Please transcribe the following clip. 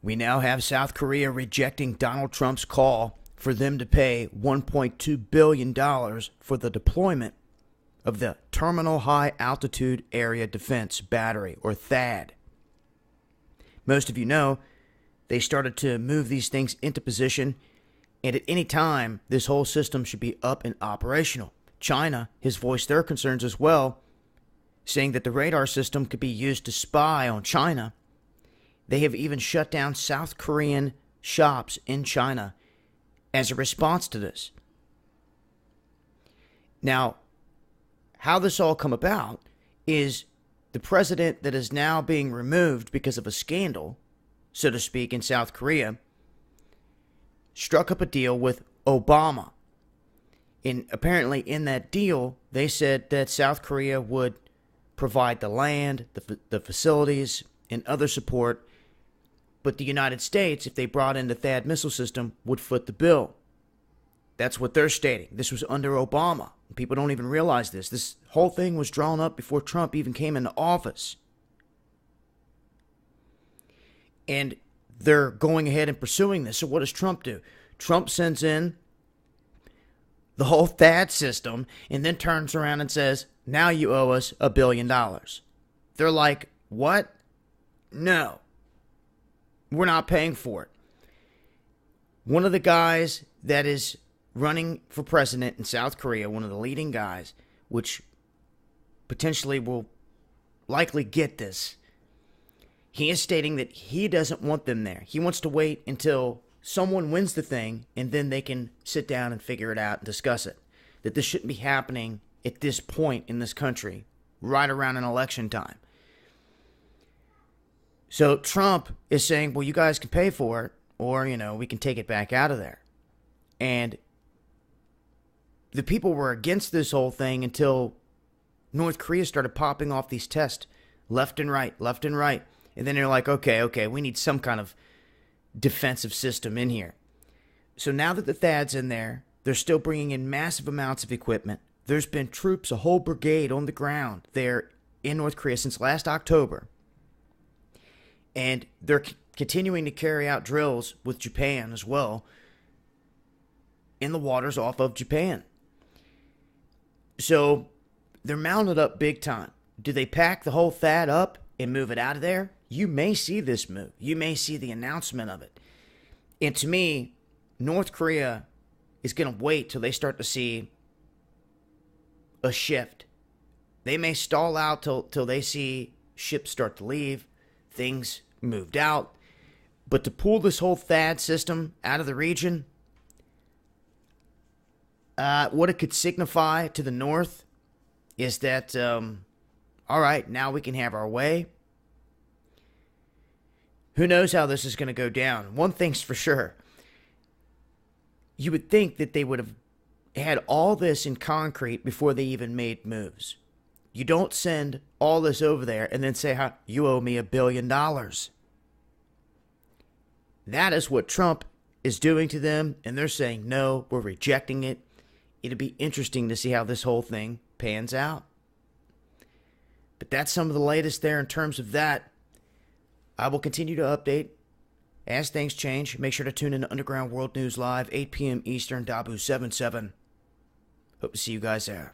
We now have South Korea rejecting Donald Trump's call for them to pay $1.2 billion for the deployment of the Terminal High Altitude Area Defense Battery, or THAAD. Most of you know they started to move these things into position, and at any time, this whole system should be up and operational. China has voiced their concerns as well, saying that the radar system could be used to spy on China. They have even shut down South Korean shops in China as a response to this. Now, how this all come about is the president that is now being removed because of a scandal, so to speak, in South Korea, struck up a deal with Obama. And apparently in that deal, they said that South Korea would provide the land, the facilities, and other support, but the United States, if they brought in the THAAD missile system, would foot the bill. That's what they're stating. This was under Obama. People don't even realize this. This whole thing was drawn up before Trump even came into office. And they're going ahead and pursuing this. So what does Trump do? Trump sends in the whole THAAD system and then turns around and says, now you owe us $1 billion. They're like, what? No. We're not paying for it. One of the guys that is running for president in South Korea, one of the leading guys, which potentially will likely get this, he is stating that he doesn't want them there. He wants to wait until someone wins the thing, and then they can sit down and figure it out and discuss it. That this shouldn't be happening at this point in this country, right around an election time. So Trump is saying, well, you guys can pay for it, or, we can take it back out of there. And the people were against this whole thing until North Korea started popping off these tests left and right. And then they're like, okay, we need some kind of defensive system in here. So now that the THAAD's in there, they're still bringing in massive amounts of equipment. There's been troops, a whole brigade on the ground there in North Korea since last October. And they're continuing to carry out drills with Japan as well in the waters off of Japan. So they're mounted up big time. Do they pack the whole THAAD up and move it out of there? You may see this move. You may see the announcement of it. And to me, North Korea is going to wait till they start to see a shift. They may stall out till they see ships start to leave, things moved out. But to pull this whole THAAD system out of the region, what it could signify to the North is that, all right, now we can have our way. Who knows how this is going to go down? One thing's for sure. You would think that they would have had all this in concrete before they even made moves. You don't send all this over there and then say, you owe me $1 billion. That is what Trump is doing to them, and they're saying, no, we're rejecting it. It'll be interesting to see how this whole thing pans out. But that's some of the latest there in terms of that. I will continue to update as things change. Make sure to tune in to Underground World News Live, 8 p.m. Eastern, Dabu 77. Hope to see you guys there.